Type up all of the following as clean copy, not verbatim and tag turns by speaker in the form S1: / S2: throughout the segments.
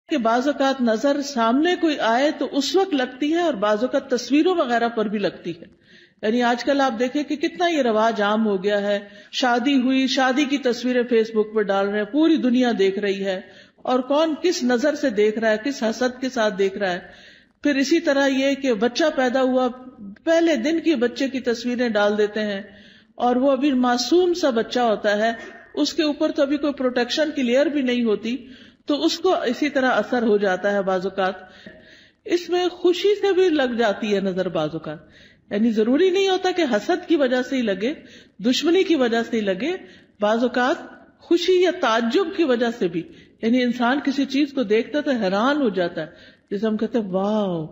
S1: کہ بعض اوقات نظر سامنے کوئی آئے تو اس وقت لگتی ہے، اور بعض اوقات تصویروں وغیرہ پر بھی لگتی ہے. یعنی آج کل آپ دیکھیں کہ کتنا یہ رواج عام ہو گیا ہے، شادی ہوئی، شادی کی تصویریں فیس بک پہ ڈال رہے ہیں، پوری دنیا دیکھ رہی ہے، اور کون کس نظر سے دیکھ رہا ہے، کس حسد کے ساتھ دیکھ رہا ہے. پھر اسی طرح یہ کہ بچہ پیدا ہوا، پہلے دن کی بچے کی تصویریں ڈال دیتے ہیں، اور وہ ابھی معصوم سا بچہ ہوتا ہے، اس کے اوپر تو ابھی کوئی پروٹیکشن کی لیئر بھی نہیں ہوتی، تو اس کو اسی طرح اثر ہو جاتا ہے. بعض اوقات اس میں خوشی سے بھی لگ جاتی ہے نظر، بعض اوقات یعنی ضروری نہیں ہوتا کہ حسد کی وجہ سے ہی لگے، دشمنی کی وجہ سے ہی لگے، بعض اوقات خوشی یا تعجب کی وجہ سے بھی. یعنی انسان کسی چیز کو دیکھتا تو حیران ہو جاتا ہے، جیسے ہم کہتے ہیں واو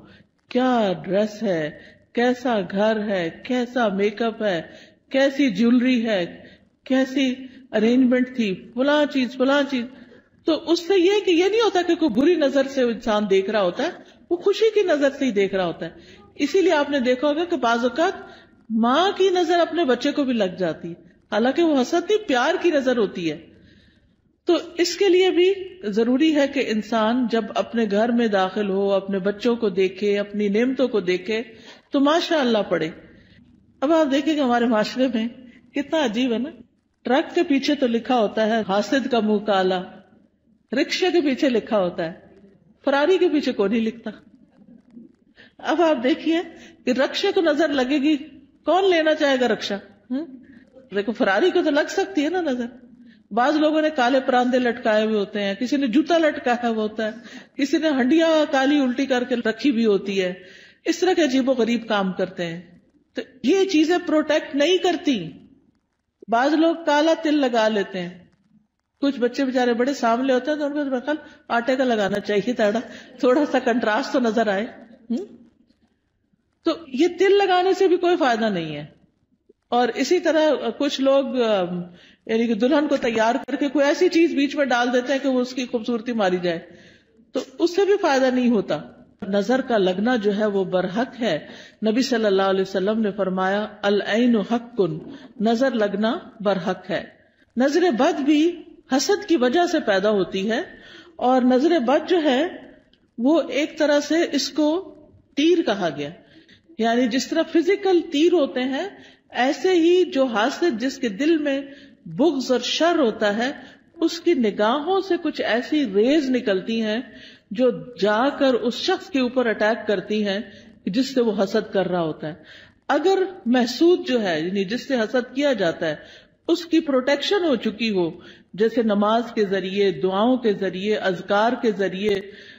S1: کیا ڈریس ہے، کیسا گھر ہے، کیسا میک اپ ہے، کیسی جیولری ہے، کیسی ارینجمنٹ تھی، فلاں چیز فلاں چیز. تو اس سے یہ کہ یہ نہیں ہوتا کہ کوئی بری نظر سے انسان دیکھ رہا ہوتا ہے، وہ خوشی کی نظر سے ہی دیکھ رہا ہوتا ہے. اسی لیے آپ نے دیکھا ہوگا کہ بعض اوقات ماں کی نظر اپنے بچے کو بھی لگ جاتی ہے، حالانکہ وہ حسد نہیں، پیار کی نظر ہوتی ہے. تو اس کے لیے بھی ضروری ہے کہ انسان جب اپنے گھر میں داخل ہو، اپنے بچوں کو دیکھے، اپنی نعمتوں کو دیکھے تو ماشاء اللہ پڑھے. اب آپ دیکھیں کہ ہمارے معاشرے میں کتنا عجیب ہے نا، ٹرک کے پیچھے تو لکھا ہوتا ہے حاسد کا منہ کالا، رکشے کے پیچھے لکھا ہوتا ہے، فراری کے پیچھے کوئی نہیں لکھتا. اب آپ دیکھیے کہ رکشے کو نظر لگے گی، کون لینا چاہے گا رکشا؟ دیکھو فراری کو تو لگ سکتی ہے نا نظر. بعض لوگوں نے کالے پراندے لٹکائے ہوئے ہوتے ہیں، کسی نے جوتا لٹکایا ہوا ہوتا ہے، کسی نے ہنڈیا کالی الٹی کر کے رکھی بھی ہوتی ہے. اس طرح کے عجیب و غریب کام کرتے ہیں. تو یہ چیزیں پروٹیکٹ نہیں کرتی. بعض لوگ کالا تل لگا لیتے ہیں، کچھ بچے بےچارے بڑے سامنے ہوتے ہیں تو ان کو خیال آٹے کا لگانا چاہیے تھوڑا سا کنٹراسٹ تو نظر آئے. تو یہ تل لگانے سے بھی کوئی فائدہ نہیں ہے. اور اسی طرح کچھ لوگ یعنی کہ دلہن کو تیار کر کے کوئی ایسی چیز بیچ میں ڈال دیتے ہیں کہ وہ اس کی خوبصورتی ماری جائے، تو اس سے بھی فائدہ نہیں ہوتا. نظر کا لگنا جو ہے وہ برحق ہے. نبی صلی اللہ علیہ وسلم نے فرمایا العین حق، نظر لگنا برحق ہے. نظر بد بھی حسد کی وجہ سے پیدا ہوتی ہے، اور نظر بد جو ہے وہ ایک طرح سے اس کو تیر کہا گیا. یعنی جس طرح فزیکل تیر ہوتے ہیں، ایسے ہی جو حاسد جس کے دل میں بغض اور شر ہوتا ہے، اس کی نگاہوں سے کچھ ایسی ریز نکلتی ہیں جو جا کر اس شخص کے اوپر اٹیک کرتی ہیں جس سے وہ حسد کر رہا ہوتا ہے. اگر محسود جو ہے یعنی جس سے حسد کیا جاتا ہے اس کی پروٹیکشن ہو چکی ہو، جیسے نماز کے ذریعے، دعاؤں کے ذریعے، اذکار کے ذریعے،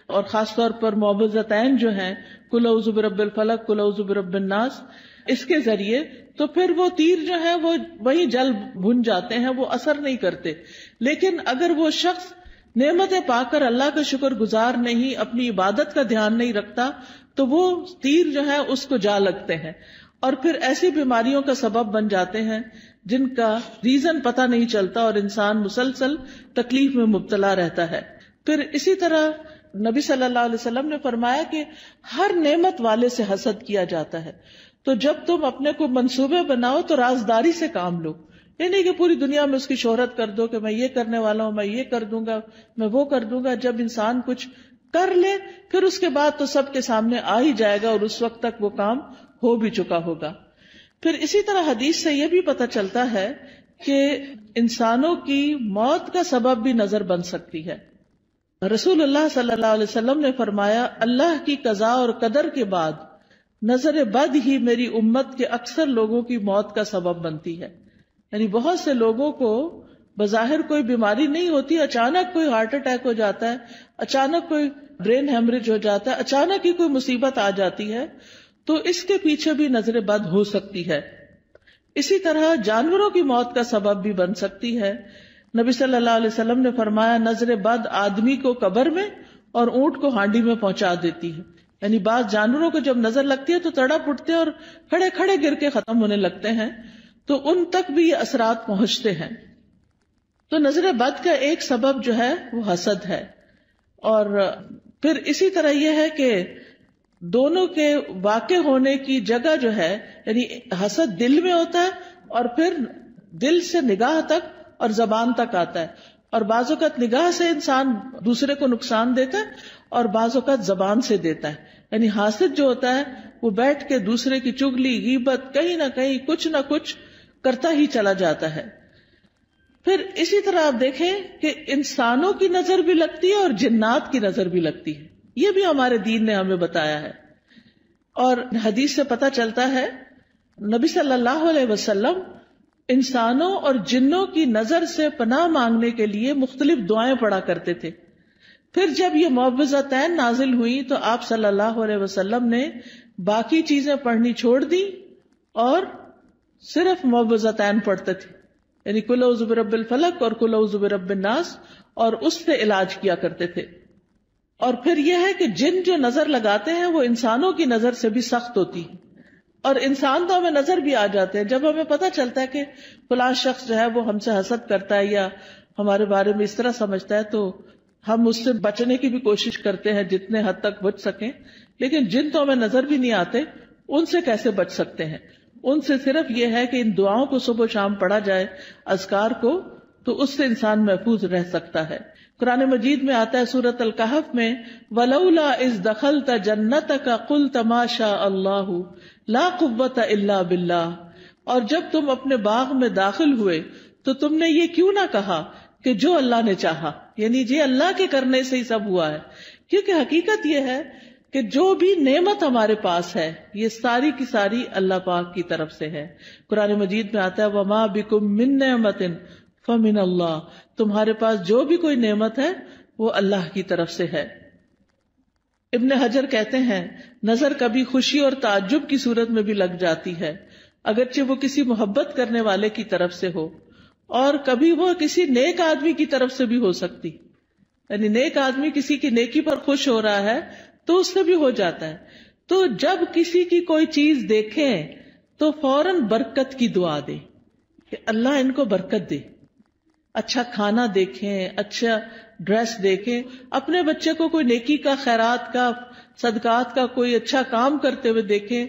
S1: اور خاص طور پر معوذتین جو ہیں قل اعوذ برب الفلق، قل اعوذ برب الناس، اس کے ذریعے، تو پھر وہ تیر جو ہے وہ وہی جل بھن جاتے ہیں، وہ اثر نہیں کرتے. لیکن اگر وہ شخص نعمتیں پا کر اللہ کا شکر گزار نہیں، اپنی عبادت کا دھیان نہیں رکھتا، تو وہ تیر جو ہے اس کو جا لگتے ہیں، اور پھر ایسی بیماریوں کا سبب بن جاتے ہیں جن کا ریزن پتہ نہیں چلتا، اور انسان مسلسل تکلیف میں مبتلا رہتا ہے. پھر اسی طرح نبی صلی اللہ علیہ وسلم نے فرمایا کہ ہر نعمت والے سے حسد کیا جاتا ہے. تو جب تم اپنے کو منصوبے بناؤ تو رازداری سے کام لو. یہ نہیں کہ پوری دنیا میں اس کی شہرت کر دو کہ میں یہ کرنے والا ہوں، میں یہ کر دوں گا، میں وہ کر دوں گا. جب انسان کچھ کر لے پھر اس کے بعد تو سب کے سامنے آ ہی جائے گا، اور اس وقت تک وہ کام ہو بھی چکا ہوگا. پھر اسی طرح حدیث سے یہ بھی پتہ چلتا ہے کہ انسانوں کی موت کا سبب بھی نظر بن سکتی ہے. رسول اللہ صلی اللہ علیہ وسلم نے فرمایا اللہ کی قضاء اور قدر کے بعد نظر بد ہی میری امت کے اکثر لوگوں کی موت کا سبب بنتی ہے. یعنی بہت سے لوگوں کو بظاہر کوئی بیماری نہیں ہوتی، اچانک کوئی ہارٹ اٹیک ہو جاتا ہے، اچانک کوئی برین ہیمریج ہو جاتا ہے، اچانک ہی کوئی مصیبت آ جاتی ہے، تو اس کے پیچھے بھی نظر بد ہو سکتی ہے. اسی طرح جانوروں کی موت کا سبب بھی بن سکتی ہے. نبی صلی اللہ علیہ وسلم نے فرمایا نظر بد آدمی کو قبر میں اور اونٹ کو ہانڈی میں پہنچا دیتی ہے. یعنی بعض جانوروں کو جب نظر لگتی ہے تو تڑپ اٹھتے ہیں اور کھڑے کھڑے گر کے ختم ہونے لگتے ہیں، تو ان تک بھی یہ اثرات پہنچتے ہیں. تو نظر بد کا ایک سبب جو ہے وہ حسد ہے. اور پھر اسی طرح یہ ہے کہ دونوں کے واقع ہونے کی جگہ جو ہے، یعنی حسد دل میں ہوتا ہے اور پھر دل سے نگاہ تک اور زبان تک آتا ہے. اور بعض اوقات نگاہ سے انسان دوسرے کو نقصان دیتا ہے اور بعض اوقات زبان سے دیتا ہے. یعنی حاسد جو ہوتا ہے وہ بیٹھ کے دوسرے کی چغلی غیبت کہیں نہ کہیں کچھ نہ کچھ کرتا ہی چلا جاتا ہے. پھر اسی طرح آپ دیکھیں کہ انسانوں کی نظر بھی لگتی ہے اور جنات کی نظر بھی لگتی ہے. یہ بھی ہمارے دین نے ہمیں بتایا ہے. اور حدیث سے پتہ چلتا ہے نبی صلی اللہ علیہ وسلم انسانوں اور جنوں کی نظر سے پناہ مانگنے کے لیے مختلف دعائیں پڑھا کرتے تھے. پھر جب یہ معوذتین نازل ہوئی تو آپ صلی اللہ علیہ وسلم نے باقی چیزیں پڑھنی چھوڑ دی اور صرف معوذتین پڑھتے تھے. یعنی قل اعوذ برب الفلق اور قل اعوذ برب الناس، اور اس سے علاج کیا کرتے تھے. اور پھر یہ ہے کہ جن جو نظر لگاتے ہیں وہ انسانوں کی نظر سے بھی سخت ہوتی ہے. اور انسان تو ہمیں نظر بھی آ جاتے ہیں. جب ہمیں پتہ چلتا ہے کہ فلاں شخص جو ہے وہ ہم سے حسد کرتا ہے یا ہمارے بارے میں اس طرح سمجھتا ہے تو ہم اس سے بچنے کی بھی کوشش کرتے ہیں جتنے حد تک بچ سکیں. لیکن جن تو ہمیں نظر بھی نہیں آتے ان سے کیسے بچ سکتے ہیں؟ ان سے صرف یہ ہے کہ ان دعاؤں کو صبح و شام پڑھا جائے، اذکار کو، تو اس سے انسان محفوظ رہ سکتا ہے. قرآن مجید میں آتا ہے سورۃ الکہف میں وَلَوْلَا إِذْ دَخَلْتَ جَنَّتَكَ قُلْتَ مَا شَاءَ اللَّهُ لَا قُوَّةَ إِلَّا بِاللَّهِ. اور جب تم اپنے باغ میں داخل ہوئے تو تم نے یہ کیوں نہ کہا کہ جو اللہ نے چاہا، یعنی جی اللہ کے کرنے سے ہی سب ہوا ہے. کیونکہ حقیقت یہ ہے کہ جو بھی نعمت ہمارے پاس ہے یہ ساری کی ساری اللہ پاک کی طرف سے ہے. قرآن مجید میں آتا ہے وَمَا بِكُم مِّن نِّعْمَةٍ فَمِنَ اللَّهِ. تمہارے پاس جو بھی کوئی نعمت ہے وہ اللہ کی طرف سے ہے. ابن حجر کہتے ہیں نظر کبھی خوشی اور تعجب کی صورت میں بھی لگ جاتی ہے، اگرچہ وہ کسی محبت کرنے والے کی طرف سے ہو، اور کبھی وہ کسی نیک آدمی کی طرف سے بھی ہو سکتی. یعنی نیک آدمی کسی کی نیکی پر خوش ہو رہا ہے تو اس سے بھی ہو جاتا ہے. تو جب کسی کی کوئی چیز دیکھیں تو فوراً برکت کی دعا دے کہ اللہ ان کو برکت دے. اچھا کھانا دیکھیں، اچھا ڈریس دیکھیں، اپنے بچے کو کوئی نیکی کا، خیرات کا، صدقات کا کوئی اچھا کام کرتے ہوئے دیکھیں.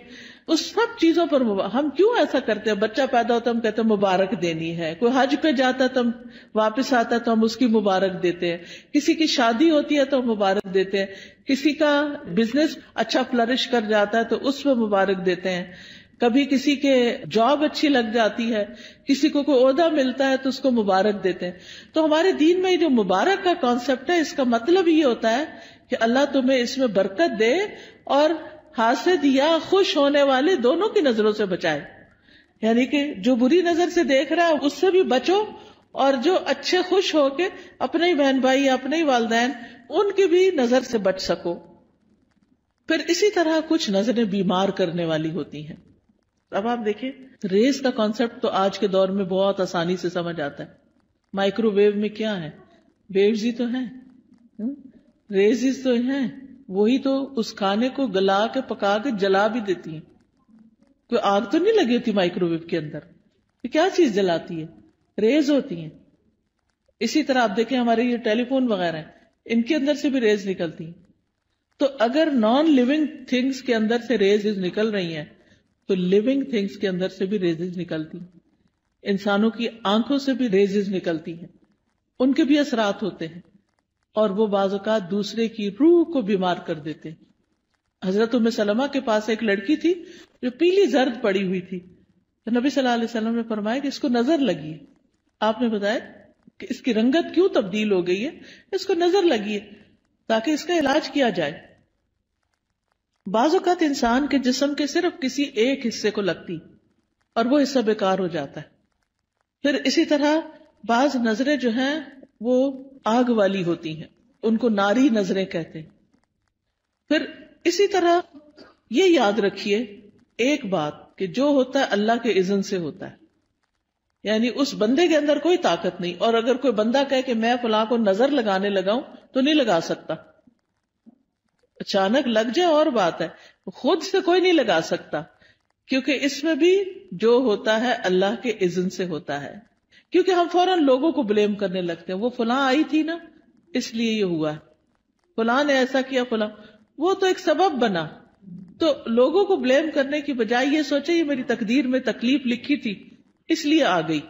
S1: اس سب چیزوں پر ہم کیوں ایسا کرتے ہیں؟ بچہ پیدا ہوتا ہے ہم کہتے ہیں مبارک دینی ہے، کوئی حج پہ جاتا ہے تو ہم واپس آتا ہے تو ہم اس کی مبارک دیتے ہیں، کسی کی شادی ہوتی ہے تو ہم مبارک دیتے ہیں، کسی کا بزنس اچھا فلرش کر جاتا ہے تو اس پہ مبارک دیتے ہیں، کبھی کسی کے جاب اچھی لگ جاتی ہے، کسی کو کوئی عہدہ ملتا ہے تو اس کو مبارک دیتے ہیں. تو ہمارے دین میں جو مبارک کا کانسیپٹ ہے اس کا مطلب یہ ہوتا ہے کہ اللہ تمہیں اس میں برکت دے اور حاسد یا خوش ہونے والے دونوں کی نظروں سے بچائے. یعنی کہ جو بری نظر سے دیکھ رہا ہے اس سے بھی بچو، اور جو اچھے خوش ہو کے اپنے ہی بہن بھائی یا اپنے ہی والدین ان کی بھی نظر سے بچ سکو. پھر اسی طرح کچھ نظریں بیمار کرنے والی ہوتی ہیں. اب آپ دیکھیں ریز کا کانسیپٹ تو آج کے دور میں بہت آسانی سے سمجھ آتا ہے. مائکرو ویو میں کیا ہے؟ ویوز ہی تو ہیں، ریز تو ہیں، وہی تو اس کھانے کو گلا کے پکا کے جلا بھی دیتی ہیں. کوئی آگ تو نہیں لگی ہوتی مائکرو ویو کے اندر، یہ کیا چیز جلاتی ہے؟ ریز ہوتی ہیں. اسی طرح آپ دیکھیں ہمارے یہ ٹیلی فون وغیرہ ہیں، ان کے اندر سے بھی ریز نکلتی ہیں. تو اگر نان لیونگ تھنگس کے اندر سے ریز نکل رہی ہیں تو لیونگ تھنگس کے اندر سے بھی ریزز نکلتی ہیں. انسانوں کی آنکھوں سے بھی ریزز نکلتی ہیں، ان کے بھی اثرات ہوتے ہیں اور وہ بعض اوقات دوسرے کی روح کو بیمار کر دیتے ہیں. حضرت ام سلمہ کے پاس ایک لڑکی تھی جو پیلی زرد پڑی ہوئی تھی، تو نبی صلی اللہ علیہ وسلم نے فرمایا کہ اس کو نظر لگی ہے. آپ نے بتایا کہ اس کی رنگت کیوں تبدیل ہو گئی ہے؟ اس کو نظر لگی ہے تاکہ اس کا علاج کیا جائے. بعض اوقات انسان کے جسم کے صرف کسی ایک حصے کو لگتی اور وہ حصہ بیکار ہو جاتا ہے. پھر اسی طرح بعض نظریں جو ہیں وہ آگ والی ہوتی ہیں، ان کو ناری نظریں کہتے ہیں. پھر اسی طرح یہ یاد رکھیے ایک بات کہ جو ہوتا ہے اللہ کے اذن سے ہوتا ہے، یعنی اس بندے کے اندر کوئی طاقت نہیں. اور اگر کوئی بندہ کہے کہ میں فلاں کو نظر لگانے لگاؤں تو نہیں لگا سکتا. اچانک لگ جائے اور بات ہے، خود سے کوئی نہیں لگا سکتا، کیونکہ اس میں بھی جو ہوتا ہے اللہ کے اذن سے ہوتا ہے. کیونکہ ہم فوراً لوگوں کو بلیم کرنے لگتے ہیں، وہ فلاں آئی تھی نا اس لیے یہ ہوا ہے، فلاں نے ایسا کیا، فلاں وہ تو ایک سبب بنا. تو لوگوں کو بلیم کرنے کی بجائے یہ سوچے یہ میری تقدیر میں تکلیف لکھی تھی اس لیے آ گئی.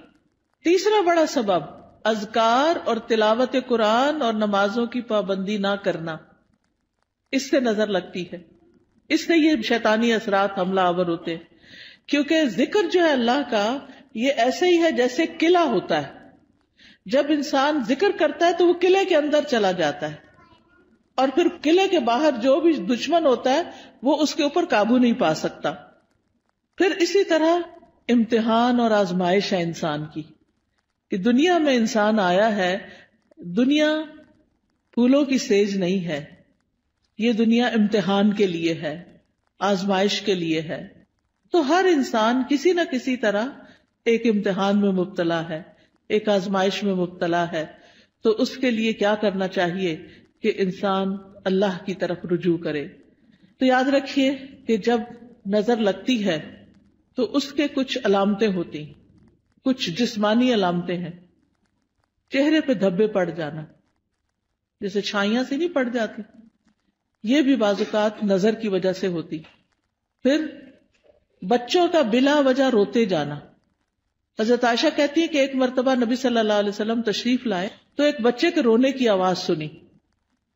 S1: تیسرا بڑا سبب اذکار اور تلاوت قرآن اور نمازوں کی پابندی نہ کرنا، اس سے نظر لگتی ہے، اس سے یہ شیطانی اثرات حملہ آور ہوتے ہیں. کیونکہ ذکر جو ہے اللہ کا یہ ایسے ہی ہے جیسے قلعہ ہوتا ہے. جب انسان ذکر کرتا ہے تو وہ قلعے کے اندر چلا جاتا ہے، اور پھر قلعے کے باہر جو بھی دشمن ہوتا ہے وہ اس کے اوپر قابو نہیں پا سکتا. پھر اسی طرح امتحان اور آزمائش ہے انسان کی، کہ دنیا میں انسان آیا ہے، دنیا پھولوں کی سیج نہیں ہے، یہ دنیا امتحان کے لیے ہے، آزمائش کے لیے ہے. تو ہر انسان کسی نہ کسی طرح ایک امتحان میں مبتلا ہے، ایک آزمائش میں مبتلا ہے. تو اس کے لیے کیا کرنا چاہیے کہ انسان اللہ کی طرف رجوع کرے. تو یاد رکھیے کہ جب نظر لگتی ہے تو اس کے کچھ علامتیں ہوتی ہیں، کچھ جسمانی علامتیں ہیں. چہرے پہ دھبے پڑ جانا، جیسے چھائیاں سے نہیں پڑ جاتی، یہ بھی بعض اوقات نظر کی وجہ سے ہوتی. پھر بچوں کا بلا وجہ روتے جانا. حضرت عائشہ کہتی ہے کہ ایک مرتبہ نبی صلی اللہ علیہ وسلم تشریف لائے تو ایک بچے کے رونے کی آواز سنی.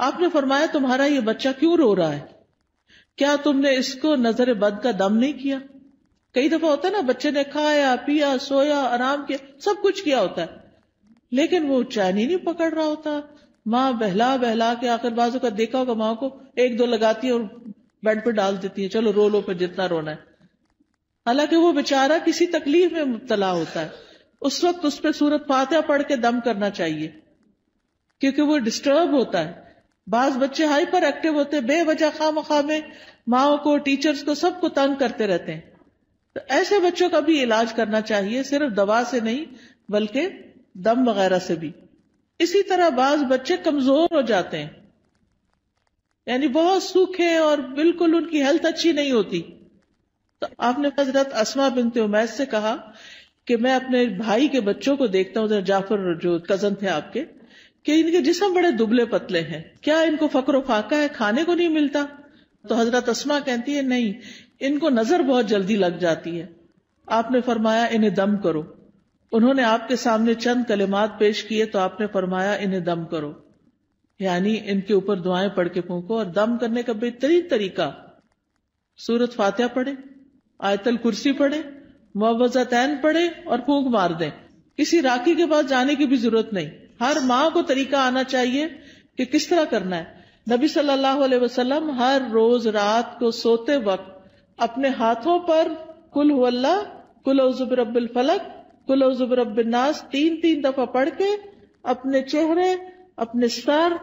S1: آپ نے فرمایا تمہارا یہ بچہ کیوں رو رہا ہے؟ کیا تم نے اس کو نظر بد کا دم نہیں کیا؟ کئی دفعہ ہوتا ہے نا، بچے نے کھایا پیا سویا آرام کیا سب کچھ کیا ہوتا ہے لیکن وہ چین ہی نہیں پکڑ رہا ہوتا. ماں بہلا بہلا کے آخر بازو کا دیکھا ہوگا ماں کو ایک دو لگاتی ہے اور بیڈ پہ ڈال دیتی ہے، چلو رو لو پہ جتنا رونا ہے. حالانکہ وہ بیچارہ کسی تکلیف میں مبتلا ہوتا ہے، اس وقت اس پہ سورۃ فاتحہ پڑھ کے دم کرنا چاہیے کیونکہ وہ ڈسٹرب ہوتا ہے. بعض بچے ہائپر ایکٹیو ہوتے ہیں، بے وجہ خواہ مخواہ میں ماں کو ٹیچرز کو سب کو تنگ کرتے رہتے ہیں. تو ایسے بچوں کا بھی علاج کرنا چاہیے، صرف دوا سے نہیں بلکہ دم وغیرہ سے بھی. اسی طرح بعض بچے کمزور ہو جاتے ہیں، یعنی بہت سوکھے اور بالکل ان کی ہیلتھ اچھی نہیں ہوتی. تو آپ نے حضرت اسماء بنت امیس سے کہا کہ میں اپنے بھائی کے بچوں کو دیکھتا ہوں، حضرت جعفر جو کزن تھے آپ کے، کہ ان کے جسم بڑے دبلے پتلے ہیں، کیا ان کو فقر و فاقہ ہے، کھانے کو نہیں ملتا؟ تو حضرت اسماء کہتی ہے نہیں، ان کو نظر بہت جلدی لگ جاتی ہے. آپ نے فرمایا انہیں دم کرو. انہوں نے آپ کے سامنے چند کلمات پیش کیے تو آپ نے فرمایا انہیں دم کرو، یعنی ان کے اوپر دعائیں پڑھ کے پھونکو. اور دم کرنے کا بہترین طریقہ سورۃ فاتحہ پڑھے، آیت الکرسی پڑھے، معوذتین پڑھے اور پھونک مار دیں. کسی راکی کے پاس جانے کی بھی ضرورت نہیں. ہر ماں کو طریقہ آنا چاہیے کہ کس طرح کرنا ہے. نبی صلی اللہ علیہ وسلم ہر روز رات کو سوتے وقت اپنے ہاتھوں پر قل هو اللہ، قل اعوذ برب الفلق، قل اعوذ برب الناس 3 دفعہ پڑھ کے اپنے چہرے، اپنے سر،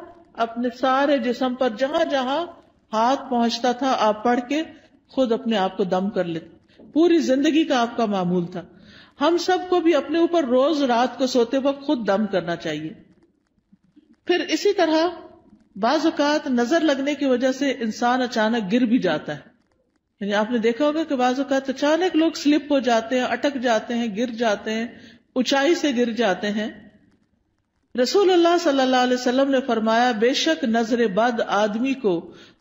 S1: اپنے سارے جسم پر جہاں جہاں ہاتھ پہنچتا تھا آپ پڑھ کے خود اپنے آپ کو دم کر لیتے. پوری زندگی کا آپ کا معمول تھا. ہم سب کو بھی اپنے اوپر روز رات کو سوتے وقت خود دم کرنا چاہیے. پھر اسی طرح بعض اوقات نظر لگنے کی وجہ سے انسان اچانک گر بھی جاتا ہے. یعنی آپ نے دیکھا ہوگا کہ بعض اوقات اچانک لوگ سلپ ہو جاتے ہیں، اٹک جاتے ہیں، گر جاتے ہیں، اونچائی سے گر جاتے ہیں. رسول اللہ صلی اللہ علیہ وسلم نے فرمایا بے شک نظر بد آدمی کو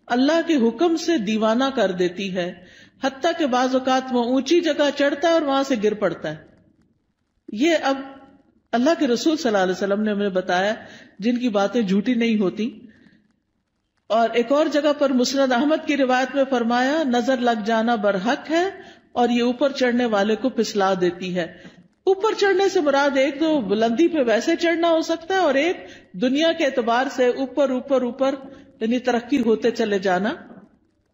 S1: اللہ کے حکم سے دیوانہ کر دیتی ہے، حتیٰ کہ بعض اوقات وہ اونچی جگہ چڑھتا ہے اور وہاں سے گر پڑتا ہے. یہ اب اللہ کے رسول صلی اللہ علیہ وسلم نے ہمیں بتایا جن کی باتیں جھوٹی نہیں ہوتی. اور ایک اور جگہ پر مسند احمد کی روایت میں فرمایا نظر لگ جانا برحق ہے اور یہ اوپر چڑھنے والے کو پھسلا دیتی ہے. اوپر چڑھنے سے مراد ایک تو بلندی پہ ویسے چڑھنا ہو سکتا ہے اور ایک دنیا کے اعتبار سے اوپر اوپر اوپر یعنی ترقی ہوتے چلے جانا.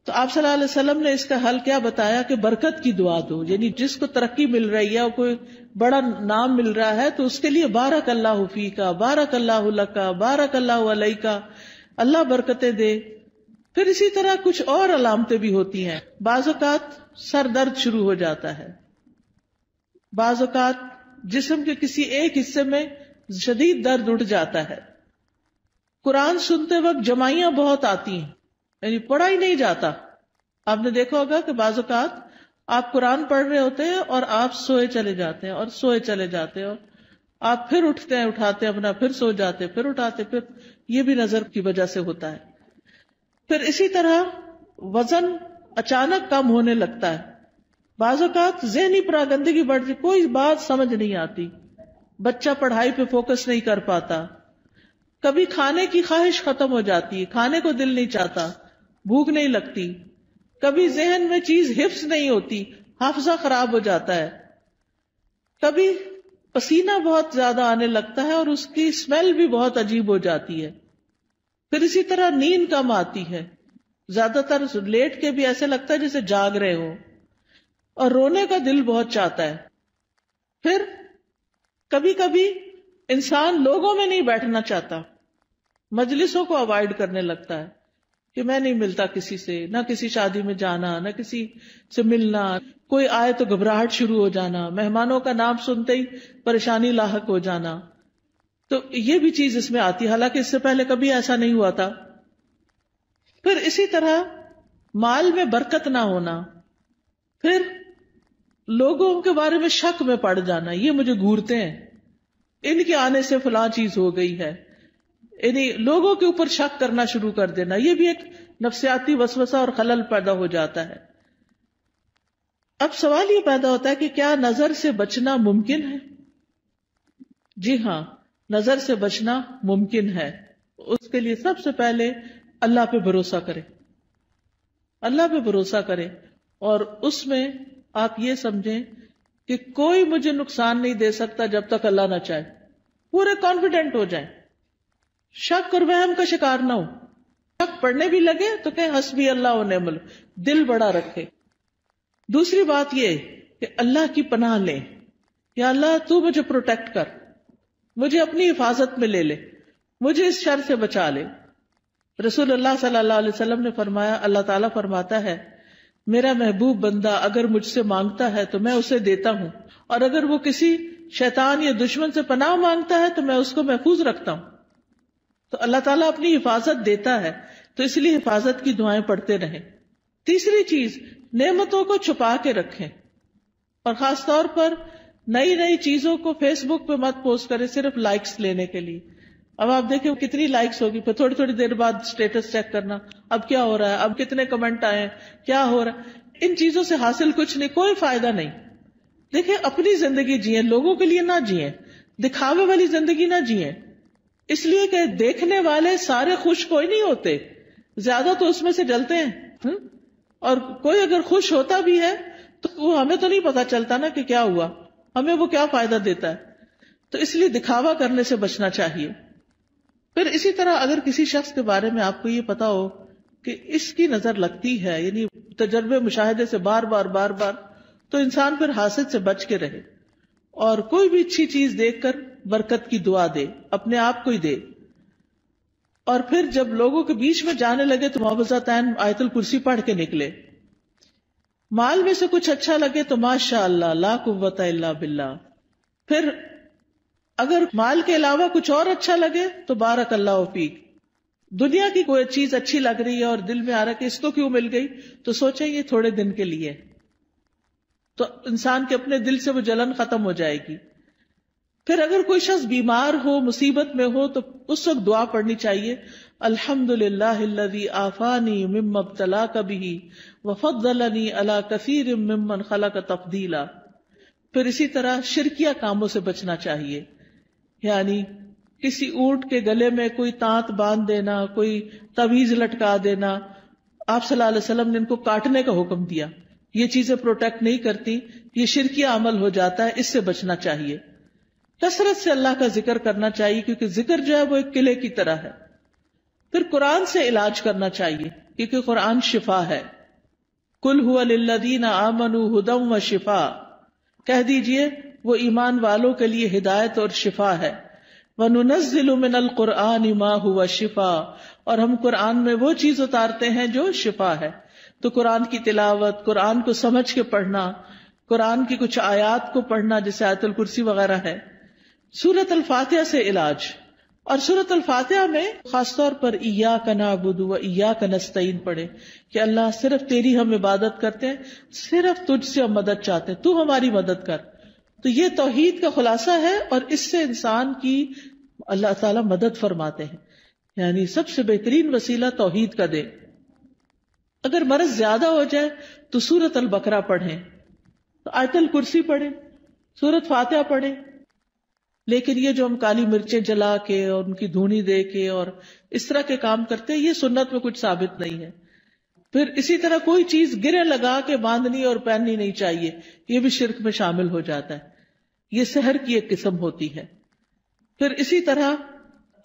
S1: تو آپ صلی اللہ علیہ وسلم نے اس کا حل کیا بتایا کہ برکت کی دعا دو. یعنی جس کو ترقی مل رہی ہے اور کوئی بڑا نام مل رہا ہے تو اس کے لیے بارک اللہ فیکا، بارک اللہ لکا، بارک اللہ علیکا، اللہ برکتیں دے. پھر اسی طرح کچھ اور علامتیں بھی ہوتی ہیں. بعض اوقات سر درد شروع ہو جاتا ہے، بعض اوقات جسم کے کسی ایک حصے میں شدید درد اٹھ جاتا ہے. قرآن سنتے وقت جمائیاں بہت آتی ہیں، یعنی پڑھا ہی نہیں جاتا. آپ نے دیکھا ہوگا کہ بعض اوقات آپ قرآن پڑھ رہے ہوتے ہیں اور آپ سوئے چلے جاتے ہیں اور سوئے چلے جاتے ہیں اور آپ پھر اٹھتے ہیں، اٹھاتے ہیں اپنا، پھر سو جاتے، پھر اٹھاتے، پھر یہ بھی نظر کی وجہ سے ہوتا ہے. پھر اسی طرح وزن اچانک کم ہونے لگتا ہے. بعض اوقات ذہنی پراگندگی بڑھتی، کوئی بات سمجھ نہیں آتی، بچہ پڑھائی پہ فوکس نہیں کر پاتا، کبھی کھانے کی خواہش ختم ہو جاتی ہے، کھانے کو دل نہیں چاہتا، بھوک نہیں لگتی، کبھی ذہن میں چیز حفظ نہیں ہوتی، حافظہ خراب ہو جاتا ہے، کبھی پسینہ بہت زیادہ آنے لگتا ہے اور اس کی اسمیل بھی بہت عجیب ہو جاتی ہے، پھر اسی طرح نیند کم آتی ہے، زیادہ تر لیٹ کے بھی ایسے لگتا ہے جیسے جاگ رہے ہو، اور رونے کا دل بہت چاہتا ہے، پھر کبھی کبھی انسان لوگوں میں نہیں بیٹھنا چاہتا، مجلسوں کو اوائڈ کرنے لگتا ہے کہ میں نہیں ملتا کسی سے، نہ کسی شادی میں جانا، نہ کسی سے ملنا، کوئی آئے تو گھبراہٹ شروع ہو جانا، مہمانوں کا نام سنتے ہی پریشانی لاحق ہو جانا، تو یہ بھی چیز اس میں آتی ہے، حالانکہ اس سے پہلے کبھی ایسا نہیں ہوا تھا۔ پھر اسی طرح مال میں برکت نہ ہونا، پھر لوگوں کے بارے میں شک میں پڑ جانا، یہ مجھے گھورتے ہیں، ان کے آنے سے فلاں چیز ہو گئی ہے، یعنی لوگوں کے اوپر شک کرنا شروع کر دینا، یہ بھی ایک نفسیاتی وسوسہ اور خلل پیدا ہو جاتا ہے۔ اب سوال یہ پیدا ہوتا ہے کہ کیا نظر سے بچنا ممکن ہے؟ جی ہاں، نظر سے بچنا ممکن ہے، اس کے لیے سب سے پہلے اللہ پہ بھروسہ کرے، اللہ پہ بھروسہ کرے، اور اس میں آپ یہ سمجھیں کہ کوئی مجھے نقصان نہیں دے سکتا جب تک اللہ نہ چاہے، پورے کانفیڈنٹ ہو جائیں، شک اور وہم کا شکار نہ ہو، شک پڑھنے بھی لگے تو کہیں حسبی اللہ و نعم الوکیل، دل بڑا رکھے۔ دوسری بات یہ کہ اللہ کی پناہ لیں، یا اللہ تو مجھے پروٹیکٹ کر، مجھے اپنی حفاظت میں لے لے، مجھے اس شر سے بچا لے۔ رسول اللہ صلی اللہ علیہ وسلم نے فرمایا، اللہ تعالیٰ فرماتا ہے میرا محبوب بندہ اگر مجھ سے مانگتا ہے تو میں اسے دیتا ہوں، اور اگر وہ کسی شیطان یا دشمن سے پناہ مانگتا ہے تو میں اس کو محفوظ رکھتا ہوں۔ تو اللہ تعالیٰ اپنی حفاظت دیتا ہے، تو اس لیے حفاظت کی دعائیں پڑھتے رہیں۔ تیسری چیز، نعمتوں کو چھپا کے رکھیں، اور خاص طور پر نئی نئی چیزوں کو فیس بک پہ مت پوسٹ کریں صرف لائکس لینے کے لیے۔ اب آپ دیکھیں کتنی لائکس ہوگی، پھر تھوڑی تھوڑی دیر بعد اسٹیٹس چیک کرنا، اب کیا ہو رہا ہے، اب کتنے کمنٹ آئے ہیں، کیا ہو رہا ہے۔ ان چیزوں سے حاصل کچھ نہیں، کوئی فائدہ نہیں۔ دیکھیں اپنی زندگی جئیں، لوگوں کے لیے نہ جئیں، دکھاوے والی زندگی نہ جئیں، اس لیے کہ دیکھنے والے سارے خوش کوئی نہیں ہوتے، زیادہ تو اس میں سے جلتے ہیں، اور کوئی اگر خوش ہوتا بھی ہے تو وہ ہمیں تو نہیں پتا چلتا نا کہ کیا ہوا، ہمیں وہ کیا فائدہ دیتا ہے، تو اس لیے دکھاوا کرنے سے بچنا چاہیے۔ پھر اسی طرح اگر کسی شخص کے بارے میں آپ کو یہ پتا ہو کہ اس کی نظر لگتی ہے، یعنی تجربے مشاہدے سے بار بار تو انسان پھر حاسد سے بچ کے رہے، اور کوئی بھی اچھی چیز دیکھ کر برکت کی دعا دے، اپنے آپ کو ہی دے، اور پھر جب لوگوں کے بیچ میں جانے لگے تو معوذتین آیت الکرسی پڑھ کے نکلے۔ مال میں سے کچھ اچھا لگے تو ماشاء اللہ لا قوت الا باللہ، پھر اگر مال کے علاوہ کچھ اور اچھا لگے تو بارک اللہ فیک۔ دنیا کی کوئی چیز اچھی لگ رہی ہے اور دل میں آ رہا ہے کہ اس کو کیوں مل گئی، تو سوچیں یہ تھوڑے دن کے لیے، تو انسان کے اپنے دل سے وہ جلن ختم ہو جائے گی۔ پھر اگر کوئی شخص بیمار ہو، مصیبت میں ہو، تو اس وقت دعا پڑھنی چاہیے، الحمدللہ الذی عافانی مما ابتلاک بہ وفضلنی علی کثیر ممن خلق تفضیلا۔ پھر اسی طرح شرکیہ کاموں سے بچنا چاہیے، یعنی کسی اونٹ کے گلے میں کوئی تانت باندھ دینا، کوئی تعویذ لٹکا دینا، آپ صلی اللہ علیہ وسلم نے ان کو کاٹنے کا حکم دیا، یہ چیزیں پروٹیکٹ نہیں کرتی، یہ شرکیہ عمل ہو جاتا ہے، اس سے بچنا چاہیے۔ کثرت سے اللہ کا ذکر کرنا چاہیے، کیونکہ ذکر جو ہے وہ ایک قلعے کی طرح ہے۔ پھر قرآن سے علاج کرنا چاہیے، کیونکہ قرآن شفا ہے۔ قل ھو للذین آمنوا ھدی وشفاء، کہہ دیجئے وہ ایمان والوں کے لیے ہدایت اور شفا ہے۔ وَنُنَزِّلُ مِنَ الْقُرْآنِ مَا هُوَ شِفَاء، اور ہم قرآن میں وہ چیز اتارتے ہیں جو شفا ہے۔ تو قرآن کی تلاوت، قرآن کو سمجھ کے پڑھنا، قرآن کی کچھ آیات کو پڑھنا جیسے آیت الکرسی وغیرہ ہے۔ سورۃ الفاتحہ سے علاج، اور سورۃ الفاتحہ میں خاص طور پر ایاک نعبد و ایاک نستعین پڑھے کہ اللہ صرف تیری ہم عبادت کرتے ہیں، صرف تجھ سے ہم مدد چاہتے ہیں، تو ہماری مدد کر۔ تو یہ توحید کا خلاصہ ہے، اور اس سے انسان کی اللہ تعالیٰ مدد فرماتے ہیں، یعنی سب سے بہترین وسیلہ توحید کا دے۔ اگر مرض زیادہ ہو جائے تو سورۃ البقرہ پڑھیں، تو آیت الکرسی پڑھیں، سورۃ فاتحہ پڑھیں، لیکن یہ جو ہم کالی مرچیں جلا کے اور ان کی دھونی دے کے اور اس طرح کے کام کرتے ہیں، یہ سنت میں کچھ ثابت نہیں ہے. پھر اسی طرح کوئی چیز گرے لگا کے باندھنی اور پہننی نہیں چاہیے، یہ بھی شرک میں شامل ہو جاتا ہے. یہ سحر کی ایک قسم ہوتی ہے. پھر اسی طرح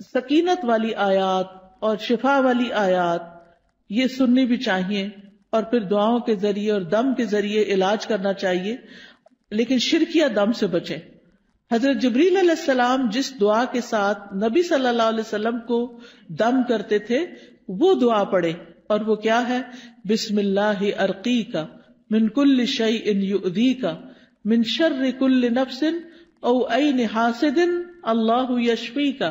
S1: سکینت والی آیات اور شفا والی آیات یہ سننی بھی چاہیے، اور پھر دعاؤں کے ذریعے اور دم کے ذریعے علاج کرنا چاہیے، لیکن شرکیہ دم سے بچیں. حضرت جبریل علیہ السلام جس دعا کے ساتھ نبی صلی اللہ علیہ وسلم کو دم کرتے تھے وہ دعا پڑھے، اور وہ کیا ہے؟ بسم اللہ ارقیک من کل شیء یؤذیک من شر کل نفس او عین حاسد اللہ یشفیک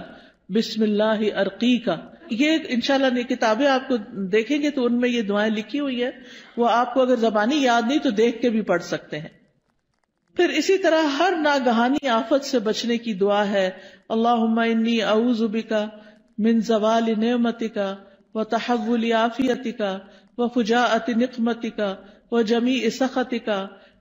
S1: بسم اللہ ارقیک. یہ انشاءاللہ کتابیں آپ کو دیکھیں گے تو ان میں یہ دعائیں لکھی ہوئی ہیں، وہ آپ کو اگر زبانی یاد نہیں تو دیکھ کے بھی پڑھ سکتے ہیں. پھر اسی طرح ہر ناگہانی آفت سے بچنے کی دعا ہے، اللہم انی اعوذ بک من زوال نعمتک وتحول عافیتک وفجاءۃ نقمتک وجمیع سخطک.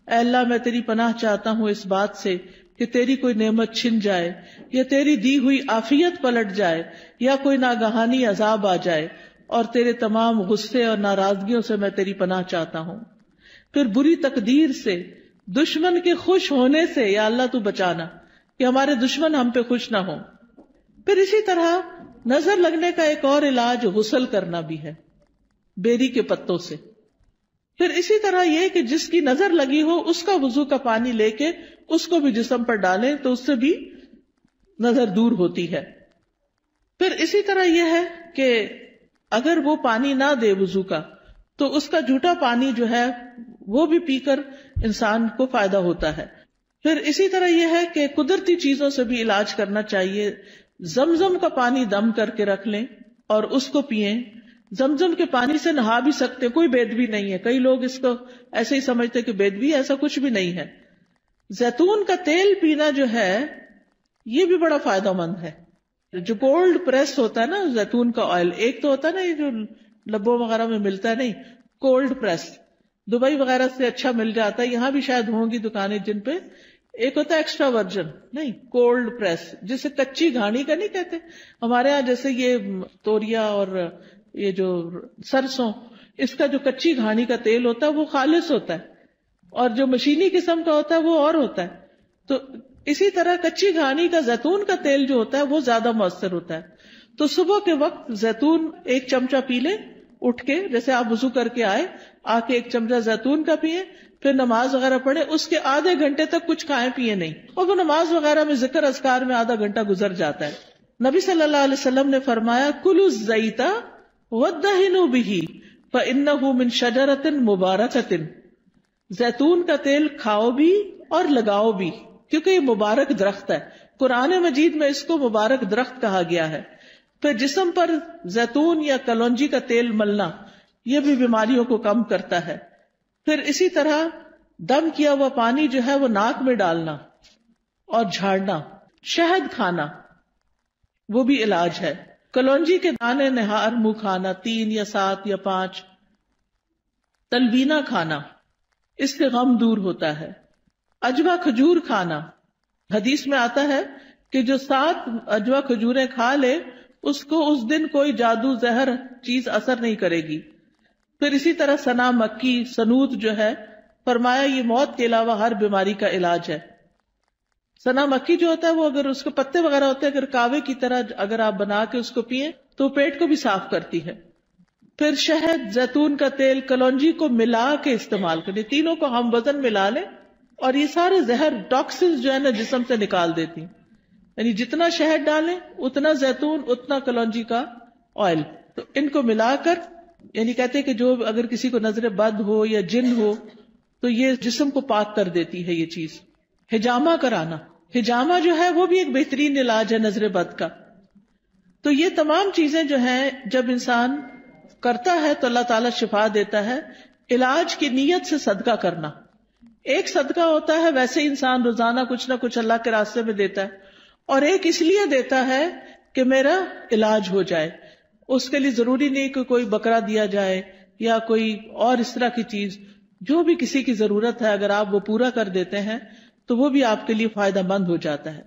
S1: اے اللہ میں تیری پناہ چاہتا ہوں اس بات سے کہ تیری کوئی نعمت چھن جائے، یا تیری دی ہوئی عافیت پلٹ جائے، یا کوئی ناگہانی عذاب آ جائے، اور تیرے تمام غصے اور ناراضگیوں سے میں تیری پناہ چاہتا ہوں. پھر بری تقدیر سے، دشمن کے خوش ہونے سے یا اللہ تو بچانا کہ ہمارے دشمن ہم پہ خوش نہ ہوں. پھر اسی طرح نظر لگنے کا ایک اور علاج غسل کرنا بھی ہے بیری کے پتوں سے. پھر اسی طرح یہ کہ جس کی نظر لگی ہو اس کا وضو کا پانی لے کے اس کو بھی جسم پر ڈالیں تو اس سے بھی نظر دور ہوتی ہے. پھر اسی طرح یہ ہے کہ اگر وہ پانی نہ دے وضو کا تو اس کا جھوٹا پانی جو ہے وہ بھی پی کر انسان کو فائدہ ہوتا ہے. پھر اسی طرح یہ ہے کہ قدرتی چیزوں سے بھی علاج کرنا چاہیے. زمزم کا پانی دم کر کے رکھ لیں اور اس کو پئیں. زمزم کے پانی سے نہا بھی سکتے، کوئی بیدبی نہیں ہے. کئی لوگ اس کو ایسے ہی سمجھتے کہ بیدبی، ایسا کچھ بھی نہیں ہے. زیتون کا تیل پینا جو ہے یہ بھی بڑا فائدہ مند ہے. جو کولڈ پریس ہوتا ہے نا زیتون کا آئل، ایک تو ہوتا ہے نا یہ جو لبوں وغیرہ میں ملتا ہے، نہیں، کولڈ پریس دبئی وغیرہ سے اچھا مل جاتا ہے، یہاں بھی شاید ہوں گی دکانیں جن پہ. ایک ہوتا ہے ایکسٹرا ورجن، نہیں، کولڈ پریس جسے کچی گھاڑی کا نہیں کہتے ہمارے ہاں. جیسے یہ توریا اور یہ جو سرسوں، اس کا جو کچی گھاڑی کا تیل ہوتا ہے وہ خالص ہوتا ہے، اور جو مشینی قسم کا ہوتا ہے وہ اور ہوتا ہے. تو اسی طرح کچی گھاڑی کا زیتون کا تیل جو ہوتا ہے وہ زیادہ مؤثر ہوتا ہے. تو صبح کے وقت زیتون ایک چمچہ پی لیں اٹھ کے، جیسے آپ وضو کر کے آئے، آ کے ایک چمچہ زیتون کا پیئے، پھر نماز وغیرہ پڑھے. اس کے آدھے گھنٹے تک کچھ کھائیں پیئے نہیں، اور وہ نماز وغیرہ میں ذکر اذکار میں آدھا گھنٹہ گزر جاتا ہے. نبی صلی اللہ علیہ وسلم نے فرمایا کلوا الزیت وادہنوا بہ فانہ من شجرۃ مبارکۃ. زیتون کا تیل کھاؤ بھی اور لگاؤ بھی، کیونکہ یہ مبارک درخت ہے. قرآن مجید میں اس کو مبارک درخت کہا گیا ہے. پھر جسم پر زیتون یا کلونجی کا تیل ملنا یہ بھی بیماریوں کو کم کرتا ہے. پھر اسی طرح دم کیا ہوا پانی جو ہے وہ ناک میں ڈالنا اور جھاڑنا. شہد کھانا وہ بھی علاج ہے. کلونجی کے دانے نہار منہ کھانا 3 یا 7 یا 5. تلبینہ کھانا، اس سے غم دور ہوتا ہے. اجوا کھجور کھانا، حدیث میں آتا ہے کہ جو 7 اجوا کھجوریں کھا لے اس کو اس دن کوئی جادو زہر چیز اثر نہیں کرے گی. پھر اسی طرح سنا مکی، سنوت جو ہے، فرمایا یہ موت کے علاوہ ہر بیماری کا علاج ہے. سنا مکی جو ہوتا ہے وہ اگر اس کے پتے وغیرہ ہوتے ہیں، اگر کاوے کی طرح اگر آپ بنا کے اس کو پیئیں تو پیٹ کو بھی صاف کرتی ہے. پھر شہد، زیتون کا تیل، کلونجی کو ملا کے استعمال کریں. تینوں کو ہم وزن ملا لیں اور یہ سارے زہر ٹاکسنز جو ہے نا جسم سے نکال دیتی ہیں. یعنی جتنا شہد ڈالیں اتنا زیتون، اتنا کلونجی کا آئل، تو ان کو ملا کر، یعنی کہتے ہیں کہ جو اگر کسی کو نظر بد ہو یا جن ہو تو یہ جسم کو پاک کر دیتی ہے یہ چیز. حجامہ کرانا، حجامہ جو ہے وہ بھی ایک بہترین علاج ہے نظر بد کا. تو یہ تمام چیزیں جو ہیں جب انسان کرتا ہے تو اللہ تعالیٰ شفا دیتا ہے. علاج کی نیت سے صدقہ کرنا، ایک صدقہ ہوتا ہے ویسے انسان روزانہ کچھ نہ کچھ اللہ کے راستے میں دیتا ہے، اور ایک اس لیے دیتا ہے کہ میرا علاج ہو جائے. اس کے لیے ضروری نہیں کہ کوئی بکرا دیا جائے یا کوئی اور اس طرح کی چیز. جو بھی کسی کی ضرورت ہے اگر آپ وہ پورا کر دیتے ہیں تو وہ بھی آپ کے لیے فائدہ مند ہو جاتا ہے.